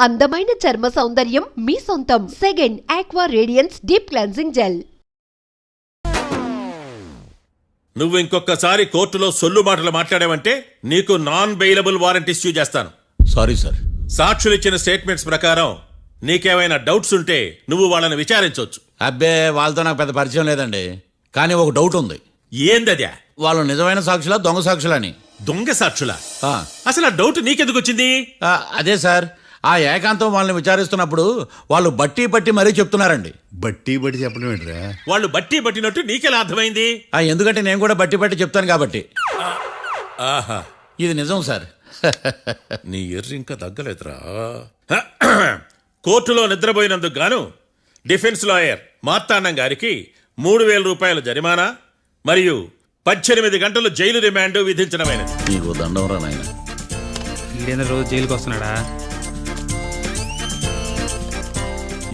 అందమైన చర్మ సౌందర్యం మీ సొంతం. Second aqua radiance deep cleansing gel. నువ్వు ఇంకొకసారి కోర్టులో సొల్లు మాటలు మాట్లాడావంటే నీకు నాన్ బెయిలబుల్ వారెంట్ ఇష్యూ చేస్తాను. Sorry sir. సాక్షులు ఇచ్చిన స్టేట్మెంట్స్ ప్రకారం నీకేమైనా డౌట్స్ ఉంటే నువ్వు వాళ్ళని విచారించవచ్చు. అబ్బే, వాళ్ళతో నాకు పెద్ద పరిచయం లేదండి. కానీ ఒక డౌట్ ఉంది. ఏందద్యా? వాళ్ళు నిజమైన సాక్షులా దొంగ సాక్షులని? దొంగ సాక్షులా? ఆ, అసలు ఆ డౌట్ నీకెందుకు వచ్చింది? అదే సార్, ఆ ఏకాంతం వాళ్ళని విచారిస్తున్నప్పుడు వాళ్ళు బట్టి మరీ చెప్తున్నారండి. బట్టి చెప్పడం ఏంట్రా? వాళ్ళు బట్టినట్టు నీకెలా అర్థమైంది? ఎందుకంటే నేను కూడా బట్టి చెప్తాను కాబట్టి. ఆహా, ఇది నిజం సార్. నీ ఎర్రి ఇంకా తగ్గలేదురా. కోర్టులో నిద్రపోయినందుకు గాను డిఫెన్స్ లాయర్ మార్తాండం గారికి 3,000 రూపాయల జరిమానా మరియు 18 గంటలు జైలు రిమాండ్ విధించడమైనది. నీకు దండం రా నాయన. ఈడేనా రోజు జైలుకి వస్తున్నాడా?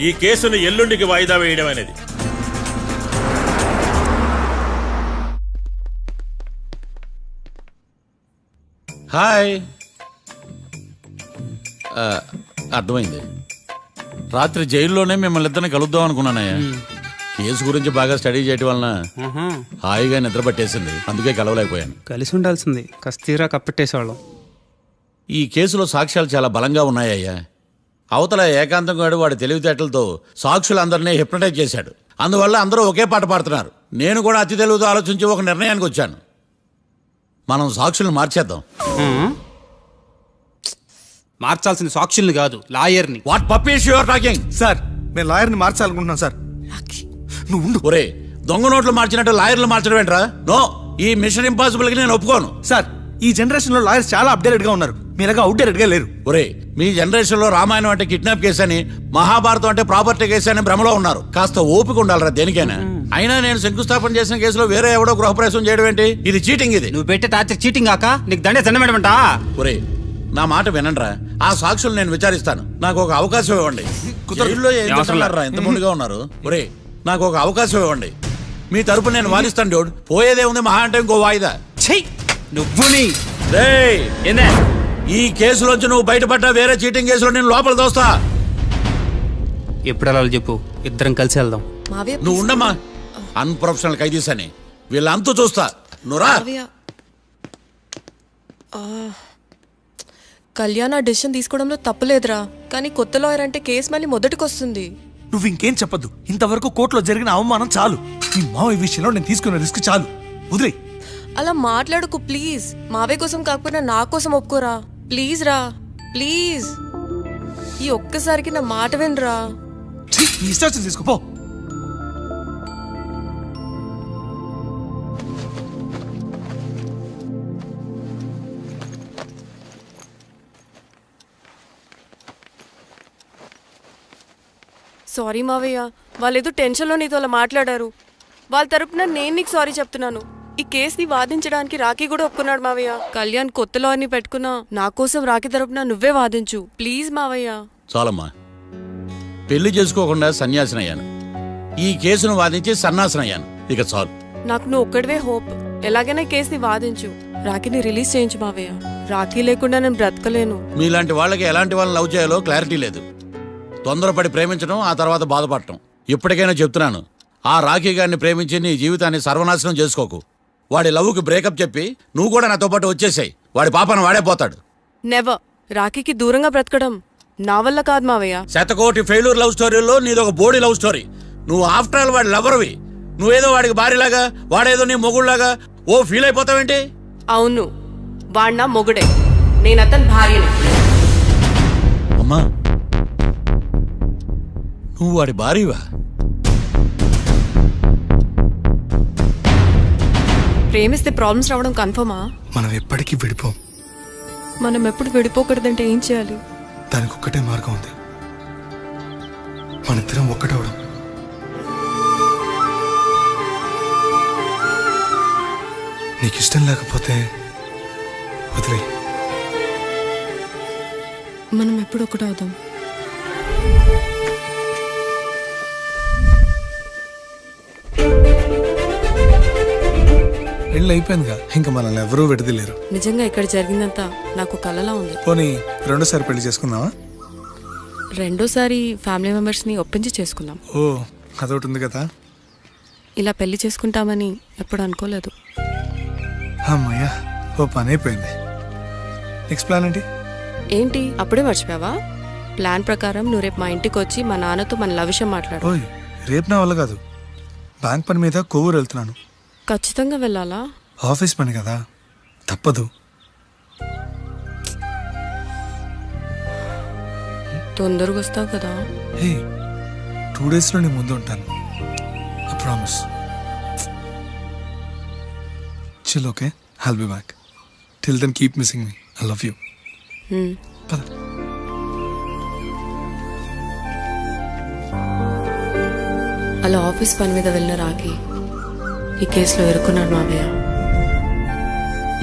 ఈ కేసును ఎల్లుండికి వాయిదా వేయడం అనేది. హాయ్. అర్థమైంది. రాత్రి జైల్లోనే మిమ్మల్ని ఇద్దరిని కలుద్దాం అనుకున్నానయ్యా. కేసు గురించి బాగా స్టడీ చేయటం వలన హాయిగా నిద్ర పట్టేసింది. అందుకే కలవలేకపోయాను. కలిసి ఉండాల్సింది. కస్తీరా కప్పెట్టేసేవాళ్ళం. ఈ కేసులో సాక్ష్యాలు చాలా బలంగా ఉన్నాయ్యా. అవతల ఏకాంతం గాడు వాడి తెలివితేటలతో సాక్షులందరినీ హిప్నటైజ్ చేశాడు. అందువల్ల అందరూ ఒకే పాట పాడుతున్నారు. నేను కూడా అతి తెలివితో ఆలోచించి ఒక నిర్ణయానికి వచ్చాను. మనం సాక్షులను మార్చేద్దాం. మార్చాల్సింది సాక్షుల్ని కాదు, లాయర్ని. What puppies you are talking? Sir, మేము లాయర్ని మార్చాలనుకుంటున్నాం సార్. నువ్వు ఉండు. ఒరే, దొంగ నోట్లు మార్చినట్టు లాయర్లు మార్చడం ఏంట్రా? నో, ఈ మిషన్ ఇంపాసిబుల్ కి నేను ఒప్పుకోను. సార్, ఈ జనరేషన్ లో లాయర్స్ చాలా అప్డేటెడ్ గా ఉన్నారు. మీరుగా అవుట్డేటెడ్ గా లేరు. ఒరే, మీ జనరేషన్ లో రామాయణం అంటే కిడ్నాప్ కేసు అని, మహాభారతం అంటే ప్రాపర్టీ కేసు అని భ్రమలో ఉన్నారు. కాస్త ఓపిక ఉండాలరా దేనికైనా. అయినా నేను శంకుస్థాపన చేసిన కేసులో వేరే ఎవడో గృహప్రవేశం చేయడం ఏంటి? ఇది చీటింగ్. ఇది నువ్వు పెట్టే టార్చర్ చీటింగ్ కాక నీకు దండే దండమేడమంటా? ఒరే, నా మాట వినండిరా. ఆ సాక్షులు నేను విచారిస్తాను. నాకు ఒక అవకాశం ఇవ్వండి. జైల్లో ఏం చేస్తున్నారా ఎంత ముందుగా ఉన్నారు? ఒరే, నాకు ఒక అవకాశం ఇవ్వండి. మీ తరపు నేను వాదిస్తాను. డోడ్ పోయేదే ఉంది, మహా అంటే ఇంకో వాయిదా. నువ్వు ఏందే ఈ కేసులోంచి నువ్వు బయటపడ్డా వేరే చీటింగ్ కేసులో నేను లోపల దోస్తా. ఎప్పుడు అలా చెప్పు, ఇద్దరం కలిసి వెళ్దాం. నువ్వు ఉండమ్మా. అన్ప్రొఫెషనల్ ఖైదీస్ అని వీళ్ళంతా చూస్తా. నువ్వురా. కళ్యాణ్ ఆ డెసిషన్ తీసుకోవడంలో తప్పులేదురా, కానీ కొత్త లాయర్ అంటే కేసు మళ్ళీ మొదటికొస్తుంది. నువ్వు ఇంకేం చెప్పద్దు. ఇంతవరకు కోర్టులో జరిగిన అవమానం చాలు. ఈ మావయ్య విషయంలో నేను తీసుకున్న రిస్క్ చాలు. వదిలే. అలా మాట్లాడుకు ప్లీజ్. మావయ్య కోసం కాకపోయినా నా కోసం ఒప్పుకోరా ప్లీజ్ రా, ప్లీజ్. ఈ ఒక్కసారికి నా మాట వినరా. ఇష్టం తీసుకోపో. సారీ మావయ్య, వాళ్ళేదో టెన్షన్లో నీతో అలా మాట్లాడారు. వాళ్ళ తరపున నేను నీకు సారీ చెప్తున్నాను. ఈ కేసుని వాదించడానికి రాఖీ కూడా ఒప్పుకున్నాడు మావయ్య. కళ్యాణ్ కొత్త లాయర్ని పెట్టుకున్నా నా కోసం రాఖీ తరపున నువ్వే వాదించు ప్లీజ్ మావయ్య. చాలమ్మా, పెళ్లి చేసుకోకుండా సన్యాసినయ్యాను. ఈ కేసును వాదించి సన్నాసనయ్యాను. ఇక చాలు. నాకు నువ్వు ఒక్కడివే హోప్. ఎలాగైనా కేసుని వాదించు, రాఖీని రిలీజ్ చేయించు మావయ్య. రాఖీ లేకుండా నేను బ్రతకలేను. మీలాంటి వాళ్ళకి ఎలాంటి వాళ్ళని లవ్ చేయాలో క్లారిటీ లేదు. తొందరపడి ప్రేమించడం, ఆ తర్వాత బాధపడటం. ఇప్పటికైనా చెప్తున్నాను, ఆ రాఖీ గారిని ప్రేమించి నీ జీవితాన్ని సర్వనాశనం చేసుకోకు. వాడి లవ్కి బ్రేకప్ చెప్పి నువ్వు కూడా నాతో పాటు వచ్చేసాయి. వాడి పాపను వాడే పోతాడు. నెవర్. రాఖీకి దూరంగా బ్రతకడం నా వల్ల కాదు మావయ్య. శతకోటి ఫెయిల్యూర్ లవ్ స్టోరీలో నీదొక బోడీ లవ్ స్టోరీ. నువ్వు ఆఫ్టర్ ఆల్ వాడి లవర్వి. నువ్వేదో వాడికి భార్యలాగా, వాడేదో నీ మొగుడులాగా ఓ ఫీల్ అయిపోతావేంటి? అవును, వాడు నా మొగుడే, నేను అతని భార్యని. అమ్మా, నువ్వు వాడి భార్యవా? ప్రేమిస్తే ప్రాబ్లమ్స్ రావడం కన్ఫర్మా? మనం ఎప్పటికీ విడిపోం. మనం ఎప్పుడు విడిపోకూడదంటే ఏం చేయాలి? దానికి ఒక్కటే మార్గం ఉంది. మనిద్దరం ఒక్కటవడం. నీకు ఇష్టం లేకపోతే వదిలే. మనం ఎప్పుడు ఒకటవుదాం. పెళ్ళి అయిపోయిందిగా, ఇంకా మనల్ని ఎవరూ విడదలేరు. నిజంగా ఇక్కడ జరిగిందంతా నాకు కలలా ఉంది. పోనీ రెండోసారి పెళ్లి చేసుకుందామా? రెండోసారి ఫ్యామిలీ మెంబర్స్ని ఒప్పించి చేసుకున్నాం. ఓ అదొకటి ఉంది కదా. ఇలా పెళ్లి చేసుకుంటామని ఎప్పుడు అనుకోలేదు. అమ్మయ్యా, ఓ పని అయిపోయింది. నెక్స్ట్ ప్లాన్ ఏంటి? ఏంటి అప్పుడే మర్చిపోయావా? ప్లాన్ ప్రకారం నువ్వు రేపు మా ఇంటికి వచ్చి మా నాన్నతో మన లవ్ విషయం మాట్లాడు. ఓయ్, రేపు నా వల్ల కాదు. బ్యాంక్ పని మీద కొవ్వూరు వెళ్తున్నాను. ఖచ్చితంగా వెళ్ళాలా? ఆఫీస్ పని కదా, తప్పదు. తొందరగా వస్తావు కదా. హే, 2 డేస్లో నీ ముందు ఉంటాను. I promise. Chill, okay? I'll be back. Till then keep missing me. I love you. పద. అలా ఆఫీస్ పని మీద వెళ్ళిన రాకి ఈ కేసులో ఇరుక్కున్నాడు మావయ్య.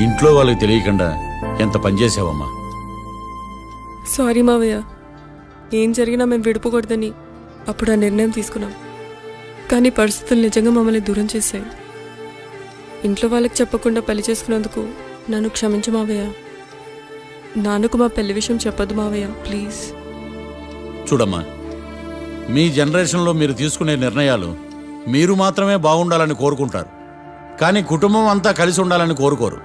ఇంట్లో వాళ్ళకి తెలియకుండా ఎంత పనిచేసావమ్మా. సారీ మావయ్య, ఏం జరిగినా మేము విడిపోకూడదని అప్పుడు ఆ నిర్ణయం తీసుకున్నాం. కానీ పరిస్థితులు నిజంగా మమ్మల్ని దూరం చేశాయి. ఇంట్లో వాళ్ళకి చెప్పకుండా పెళ్లి చేసుకున్నందుకు నన్ను క్షమించు మావయ్య. నాన్నకు మా పెళ్లి విషయం చెప్పదు మావయ్య, ప్లీజ్. చూడమ్మా, మీ జనరేషన్లో మీరు తీసుకునే నిర్ణయాలు మీరు మాత్రమే బాగుండాలని కోరుకుంటారు, కానీ కుటుంబం అంతా కలిసి ఉండాలని కోరుకోరు.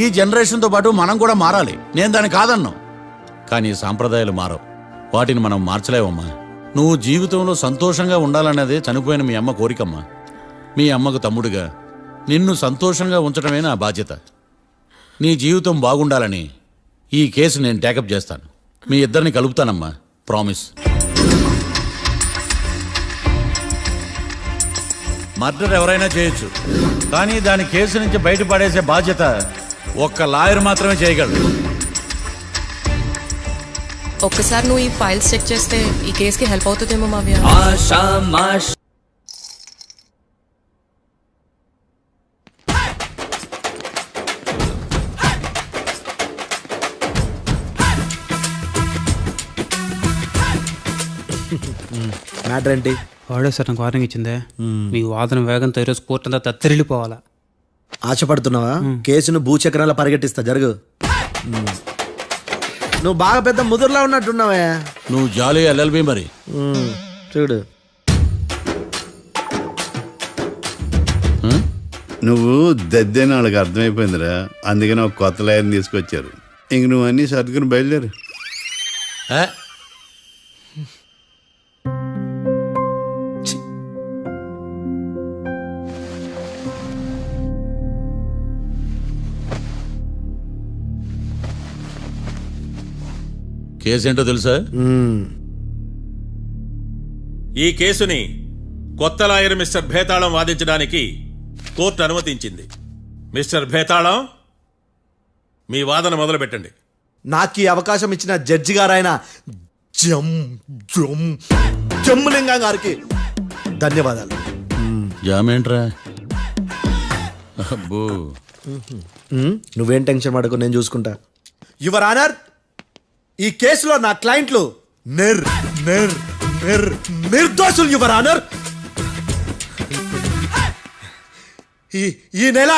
ఈ జనరేషన్తో పాటు మనం కూడా మారాలి. నేను దాన్ని కాదన్నాం, కానీ సాంప్రదాయాలు మారవు. వాటిని మనం మార్చలేవమ్మా. నువ్వు జీవితంలో సంతోషంగా ఉండాలన్నదే చనిపోయిన మీ అమ్మ కోరికమ్మా. మీ అమ్మకు తమ్ముడిగా నిన్ను సంతోషంగా ఉంచడమే నా బాధ్యత. నీ జీవితం బాగుండాలని ఈ కేసు నేను టేకప్ చేస్తాను. మీ ఇద్దరిని కలుపుతానమ్మా, ప్రామిస్. మర్డర్ ఎవరైనా చేయొచ్చు, కానీ దాని కేసు నుంచి బయటపడేసే బాధ్యత ఒక్క లాయర్ మాత్రమే చేయగలడు. ఒక్కసారి నువ్వు ఈ ఫైల్స్ చెక్ చేస్తే ఈ కేసుకి హెల్ప్ అవుతుందేమో మావయ్య. మ్యాటర్ ఏంటి? వాడే సార్ నాకు వార్నింగ్ ఇచ్చిందే. మీ వాదన వేగంతో ఈరోజు కోర్టు అంతా తత్తరిల్లిపోవాలా. ఆశపడుతున్నావా? కేసును భూచక్రాల పరిగెట్టిస్తా, జరుగు. నువ్వు బాగా పెద్ద ముదురులా ఉన్నట్టున్నావే. నువ్వు జాలి ఎల్ఎల్బి మరి. చూడు, నువ్వు దద్దని వాళ్ళకి అర్థమైపోయిందిరా. అందుకని ఒక కొత్త లాయర్ని తీసుకొచ్చారు. ఇంక నువ్వు అన్నీ సర్దుకుని బయలుదేరు. ఏ? కేసేంటో తెలుసా? ఈ కేసుని కొత్త లాయర్ మిస్టర్ భేతాళం వాదించడానికి కోర్టు అనుమతించింది. మిస్టర్ భేతాళం, మీ వాదన మొదలు పెట్టండి. నాకు ఈ అవకాశం ఇచ్చిన జడ్జి గారైన జమ్ములింగం గారికి ధన్యవాదాలు. జామేంట్రా? అబ్బో, నువ్వేం టెన్షన్ పడకు, నేను చూసుకుంటా. యువర్ ఆనర్, ఈ కేసులో నా క్లయింట్లు నిర్దోషులు యువర్ ఆనర్. ఈ నెల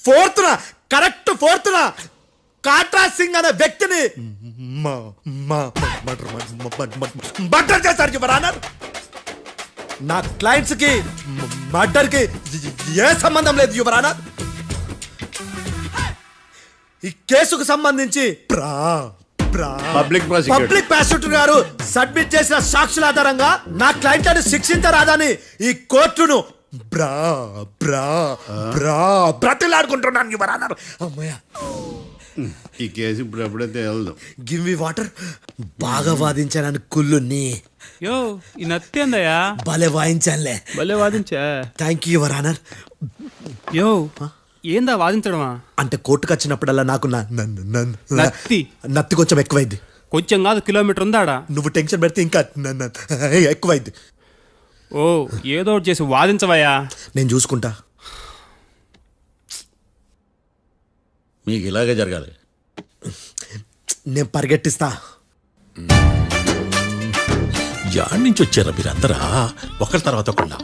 ఫోర్త్న కాట్రా సింగ్ అనే వ్యక్తిని మర్డర్ చేశారు యువర్ ఆనర్. నా క్లయింట్స్ కి మర్డర్ కి ఏ సంబంధం లేదు యువర్ ఆనర్. ఈ కేసుకు సంబంధించి పబ్లిక్ ప్రాసిక్యూటర్ గారు సబ్మిట్ చేసిన సాక్షుల ఆధారంగా నా క్లయింట్ అని శిక్షించరాదని ఈ కోర్టును బ్రతిలాడుకుంటున్నాను యువర్ ఆనర్. అమ్మయ్య, ఈ కేసు ఇప్పుడు ఎప్పుడైతే వెళ్దాం. Give me water. బాగా వాదించానని కుళ్ళుని. యో, ఈ నత్తేందయ్యా? భలే వాయించానులే. భలే వాదించా. Thank you your honour. యో, ఏందా వాదించడమా? అంటే కోర్టుకు వచ్చినప్పుడల్లా నాకు నత్తి కొంచెం ఎక్కువైంది. కొంచెం కాదు, కిలోమీటర్ ఉందాడా. నువ్వు టెన్షన్ పెడితే ఇంకా ఎక్కువైంది. ఓ, ఏదో ఒకటి చేసి వాదించవయ్యా. నేను చూసుకుంటా. మీకు ఇలాగే జరగాలి. నేను పరిగెట్టిస్తా. యాడ్ నుంచి వచ్చారా మీరందరా ఒకరి తర్వాత ఒకళ్ళ?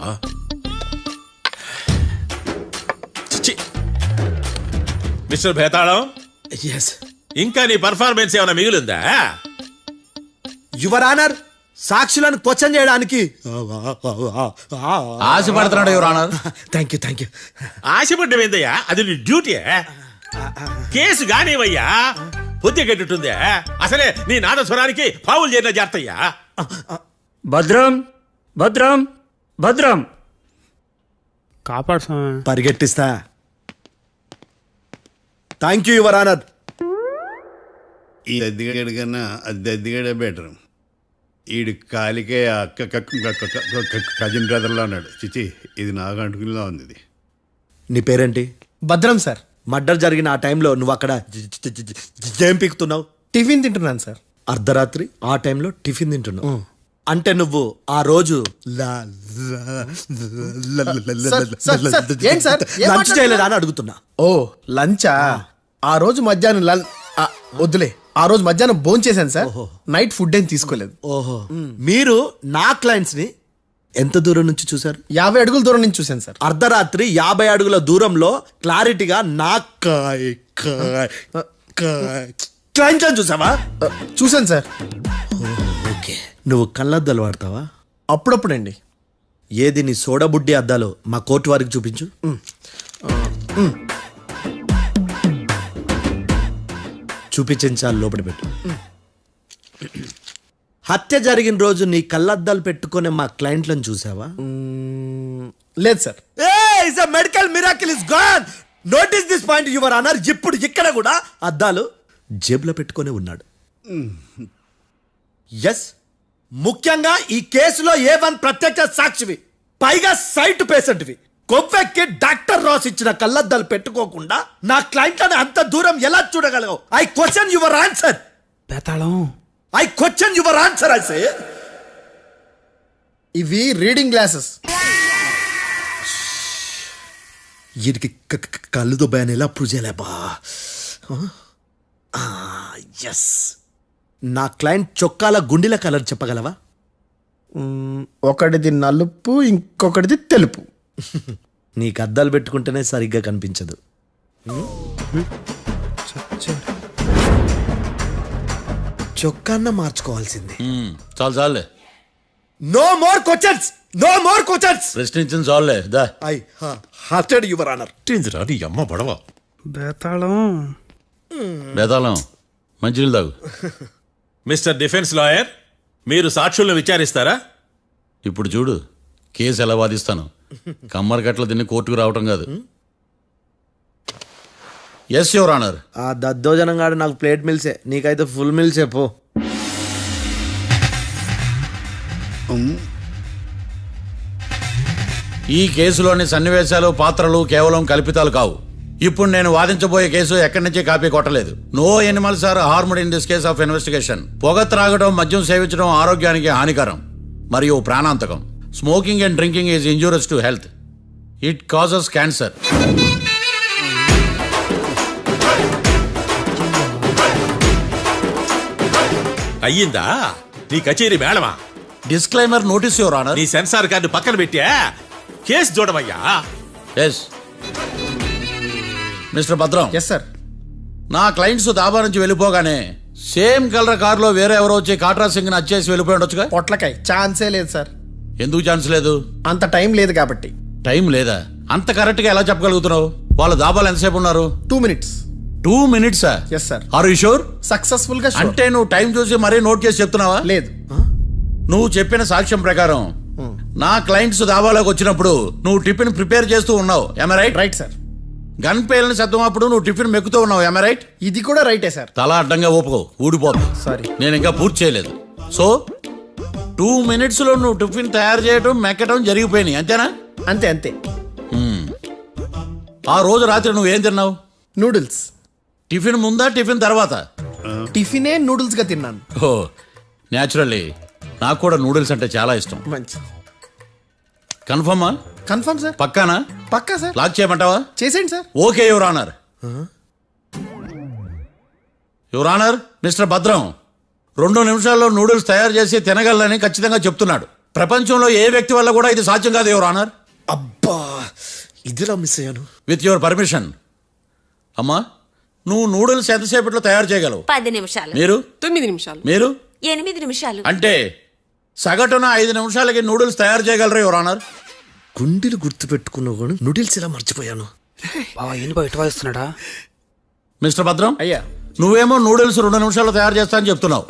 మిస్టర్ భేతాళం, ఎస్ ఇంకా నీ పర్ఫార్మెన్స్ ఏమైనా మిగిలిందా? యువర్ ఆనర్, సాక్షులను క్వశ్చన్ చేయడానికి ఆశపడుతున్నాడు యువర్ ఆనర్. థ్యాంక్ యూ ఆశపడ్డం ఏందయ్యా, అది నీ డ్యూటీ. కేసు గానివయ్యా, పొద్దు గట్టుందే. అసలే నీ నాదస్వరానికి పావులు చేరిన జాగ్రత్తయ్యా. భద్రం భద్రం భద్రం. కాపాడు స్వామి. పరిగెట్టిస్తా. Thank you your honour. ఈ దద్దిగాడి కన్నా అది దద్దిగాడే బెటర్. ఈడు కాలికే కజిన్ బ్రదర్లో ఉన్నాడు. చిచి, ఇది నాకు అంటుకునిలా ఉంది. ఇది నీ పేరేంటి? భద్రం సార్. మర్డర్ జరిగిన ఆ టైంలో నువ్వు అక్కడ ఏం పీకుతున్నావు? టిఫిన్ తింటున్నాను సార్. అర్ధరాత్రి ఆ టైంలో టిఫిన్ తింటున్నావు అంటే నువ్వు ఆ రోజు ఏంటి సార్? ఏం లంచ్ చేయలేదా అని అడుగుతున్నా. ఓ లంచా? ఆ రోజు మధ్యాహ్నం వద్దులే, ఆ రోజు మధ్యాహ్నం భోజనం చేశాను సార్. నైట్ ఫుడ్ ఏం తీసుకోలేదు. ఓహో, మీరు నా క్లయింట్స్ ని ఎంత దూరం నుంచి చూసారు? 50 అడుగుల దూరం నుంచి చూశాను సార్. అర్ధరాత్రి 50 అడుగుల దూరంలో క్లారిటీగా నా క్లయింట్ అని చూసావా? చూశాను సార్. ఓకే, నువ్వు కళ్ళద్దాలు వాడతావా? అప్పుడప్పుడండి. ఏది నీ సోడబుడ్డి అద్దాలు మా కోర్టు వారికి చూపించు. చూపించాలి, లోపల పెట్టు. హత్య జరిగిన రోజు నీ కళ్ళద్దాలు పెట్టుకునే మా క్లయింట్లను చూసావా? లేదు sir. Medical miracle is gone. Notice this point your honour. ఇప్పుడు ఇక్కడ కూడా అద్దాలు జేబులో పెట్టుకొని ఉన్నాడు. ఎస్, ముఖ్యంగా ఈ కేసులో A1 ప్రత్యక్ష సాక్షివి, పైగా సైట్ పేషెంట్వి. కొవ్వెక్కి డాక్టర్ రాస్ ఇచ్చిన కళ్ళద్దాలు పెట్టుకోకుండా నా క్లయింట్లను అంత దూరం ఎలా చూడగలవు? I question your answer. బేతాళం. I question your answer. I say ఇవి రీడింగ్ గ్లాసెస్. వీడికి కళ్ళు దుబ్బాయని ఎలా ప్రూవ్ చేయలేబా? ఎస్, నా క్లయింట్ చొక్కాల గుండెల కలర్ చెప్పగలవా? ఒకటిది నలుపు, ఇంకొకటిది తెలుపు. నీకు అద్దాలు పెట్టుకుంటేనే సరిగ్గా కనిపించదు. చొక్కాన్న మార్చుకోవాల్సింది. చాలు చాలులే, no more questions, no more questions. ప్రశ్నించింది చాలులే. దా ఐ హార్టెడ్ యువర్ ఆనర్. నీ అమ్మ బడవ. బేతాళం. బేతాళం, మంచినీళ్ళు తాగు. మిస్టర్ డిఫెన్స్ లాయర్, మీరు సాక్షులను విచారిస్తారా? ఇప్పుడు చూడు కేసు ఎలా వాదిస్తాను. కమ్మరి కట్టలు తిని కోర్టుకు రావటం కాదు. Yes your honour. ఆ దద్దోజనంగాడు నాకు ప్లేట్ మిల్సే, నీకైతే ఫుల్ మిల్సే పో. ఈ కేసులోని సన్నివేశాలు, పాత్రలు కేవలం కల్పితాలు కావు. ఇప్పుడు నేను వాదించబోయే కేసు ఎక్కడి నుంచి కాపీ కొట్టలేదు. No animals are harmed in this case of investigation. పొగ త్రాగడం, మద్యం సేవించడం ఆరోగ్యానికి హానికరం మరియు ప్రాణాంతకం. Smoking and drinking is injurious to health. It causes cancer. అయ్యిందా నీ కచేరీ మేడమా? Disclaimer notice your honour. నీ సెన్సార్ కార్డు పక్కన పెట్టా కేసు చూడమయ్యా. Yes mister Bhadram. Yes sir. నా క్లయింట్స్ దాబా నుంచి వెళ్ళిపోగానే సేమ్ కలర్ కారులో వేరే ఎవరో వచ్చి కాట్రా సింగ్ వచ్చేసి వెళ్ళిపోయి ఉండొచ్చుగా. పొట్లకాయ ఛాన్సే లేదు సార్. ఎందుకు ఛాన్స్ లేదు? అంత టైం లేదు కాబట్టి. టైం లేదా? అంత కరెక్ట్ గా ఎలా చెప్పగలుగుతున్నావు? వాళ్ళ దాబాలు ఎంతసేపు ఉన్నారు? 2 minutes. 2 minutes? Yes sir. Are you sure? Successful గా sure. అంటే నువ్వు టైం చూసి మరీ నోట్ చేసి చెప్తున్నావా? లేదు. నువ్వు చెప్పిన సాక్ష్యం ప్రకారం నా క్లయింట్స్ దాబాలోకి వచ్చినప్పుడు నువ్వు టిఫిన్ ప్రిపేర్ చేస్తూ ఉన్నావు. Am I right? Right sir. Gun పేలిన శబ్దం అప్పుడు నువ్వు టిఫిన్ మెక్కుతూ ఉన్నావు. Am I right? ఇది కూడా రైటే సార్. తల అడ్డంగా ఊపుకో, ఊడిపోతుంది. సారీ. నేను ఇంకా పూర్తి చేయలేదు. సో 2 minutes లో నువ్వు టిఫిన్ తయారు చేయడం, మెక్కడం జరిగిపోయినాయి, అంతేనా? అంతే అంతే. ఆ రోజు రాత్రి నువ్వేం తిన్నావు? నూడిల్స్. టిఫిన్ ముందా, టిఫిన్ తర్వాత? టిఫినే నూడిల్స్ గా తిన్నాను. ఓ న్యాచురల్లీ నాకు కూడా నూడిల్స్ అంటే చాలా ఇష్టం. మంచి. కన్ఫర్మా? Confirm sir. పక్కానా? పక్కా సార్. లాక్ చేయమంటావా? చేసేయండి sir. Okay your honour. Your honour, mister Bhadram 2 నిమిషాల్లో నూడిల్స్ తయారు చేసి తినగలని ఖచ్చితంగా చెప్తున్నాడు. ప్రపంచంలో ఏ వ్యక్తి వల్ల కూడా ఇది సాధ్యం కాదు యువర్ ఆనర్. అబ్బా, ఇదిలా మిస్ అయ్యాను. With your permission. అమ్మా నువ్వు నూడిల్స్ ఎంతసేపట్లో తయారు చేయగలవు? 10 నిమిషాలు. మీరు 9 నిమిషాలు. మీరు 8 నిమిషాలు. అంటే సగటున 5 నిమిషాలకి నూడిల్స్ తయారు చేయగలరు యువర్ ఆనర్. గుండెలు గుర్తు పెట్టుకున్నావు కూడా నూడిల్స్ ఇలా మర్చిపోయాను. బావా ఏంటి బయట వాయిస్తున్నాడా? మిస్టర్ భద్రం, అయ్యా నువ్వేమో నూడిల్స్ 2 నిమిషాల్లో తయారు చేస్తా అని చెప్తున్నావు.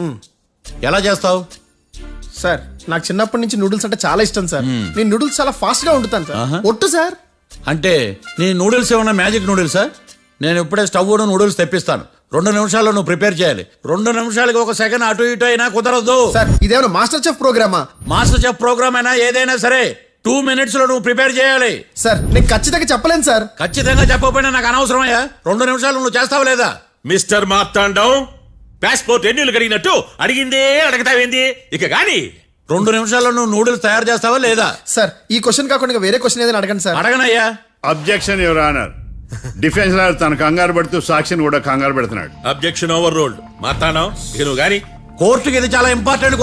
ఎలా చేస్తావు? సార్ నాకు చిన్నప్పటి నుంచి నూడిల్స్ అంటే చాలా ఇష్టం సార్. నేను నూడిల్స్ చాలా ఫాస్ట్ గా వండుతాను సార్. ఒట్టు సార్. అంటే నీ నూడిల్స్ ఏమన్నా మ్యాజిక్ నూడిల్సా? నేను ఇప్పుడే స్టవ్ నూడిల్స్ తెప్పిస్తాను. 2 నిమిషాల్లో నువ్వు ప్రిపేర్ చేయాలి. 2 నిమిషాలకి 1 సెకండ్ అటు ఇటు అయినా కుదరదు. సార్ ఇదేమైనా మాస్టర్ చెఫ్ ప్రోగ్రామా? మాస్టర్ చెఫ్ ప్రోగ్రామ్ అయినా ఏదైనా సరే 2 minutes లో నువ్వు ప్రిపేర్ చేయాలి. సార్ నేను ఖచ్చితంగా చెప్పలేను సార్. ఖచ్చితంగా చెప్పకపోయినా నాకు అనవసరమయ్యా. 2 నిమిషాలు నువ్వు చేస్తావు లేదా? మిస్టర్ మార్తాండం, పాస్పోర్ట్ ఎన్నిళ్ళు కడిగినట్టు అడిగిందే అడగతావేంది? ఇక గాని 2 నిమిషాల్లో నువ్వు నూడిల్స్ తయారు చేస్తావా లేదా? సార్ ఈ క్వశ్చన్ కాకుండా ఇంకా వేరే క్వశ్చన్ ఏదైనా అడగండి సార్. అడగనయ్యా. Objection your honour. Defence lawyer తన కంగారు పడుతూ సాక్షిని కూడా కంగారు పెడుతున్నాడు. Objection over ruled. మార్తాండం, ఇక నువ్వు గాని కోర్టుకి ఇది చాలా ఇంపార్టెంట్